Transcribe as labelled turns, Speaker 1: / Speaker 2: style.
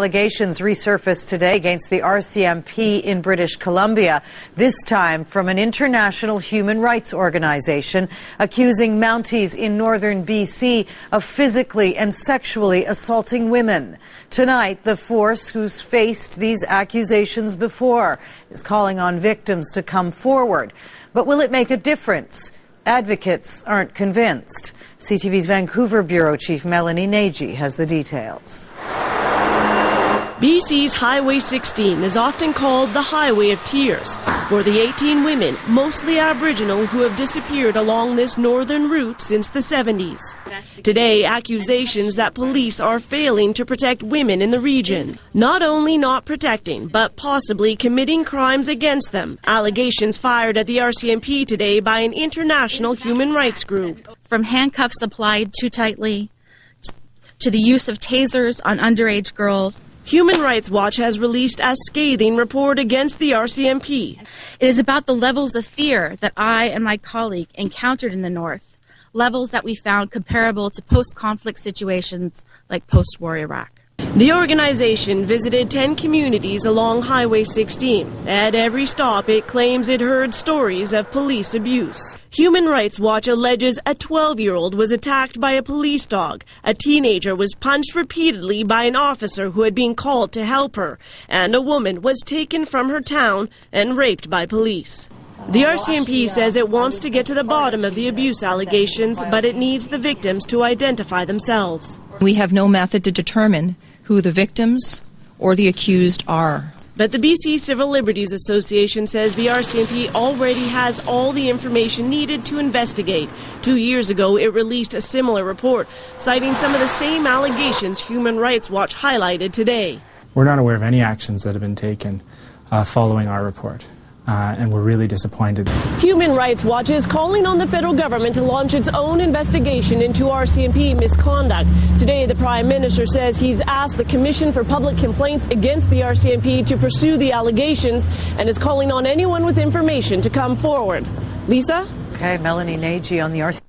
Speaker 1: Allegations resurfaced today against the RCMP in British Columbia, this time from an international human rights organization accusing Mounties in northern BC of physically and sexually assaulting women. Tonight, the force, who's faced these accusations before, is calling on victims to come forward. But will it make a difference? Advocates aren't convinced. CTV's Vancouver Bureau Chief Melanie Nagy has the details.
Speaker 2: BC's Highway 16 is often called the Highway of Tears for the 18 women, mostly Aboriginal, who have disappeared along this northern route since the 70s. Today, accusations that police are failing to protect women in the region. Not only not protecting, but possibly committing crimes against them. Allegations fired at the RCMP today by an international human rights group.
Speaker 3: From handcuffs applied too tightly to the use of tasers on underage girls.
Speaker 2: Human Rights Watch has released a scathing report against the RCMP.
Speaker 3: It is about the levels of fear that I and my colleague encountered in the North, levels that we found comparable to post-conflict situations like post-war Iraq.
Speaker 2: The organization visited 10 communities along Highway 16. At every stop, it claims it heard stories of police abuse. Human Rights Watch alleges a 12-year-old was attacked by a police dog. A teenager was punched repeatedly by an officer who had been called to help her. And a woman was taken from her town and raped by police. The RCMP says it wants to get to the bottom of the abuse allegations, but it needs the victims to identify themselves.
Speaker 4: We have no method to determine who the victims or the accused are.
Speaker 2: But the BC Civil Liberties Association says the RCMP already has all the information needed to investigate. 2 years ago, it released a similar report, citing some of the same allegations Human Rights Watch highlighted today.
Speaker 5: We're not aware of any actions that have been taken following our report. And we're really disappointed.
Speaker 2: Human Rights Watch is calling on the federal government to launch its own investigation into RCMP misconduct. Today, the Prime Minister says he's asked the Commission for Public Complaints against the RCMP to pursue the allegations and is calling on anyone with information to come forward. Lisa?
Speaker 1: Okay, Melanie Nagy on the RCMP.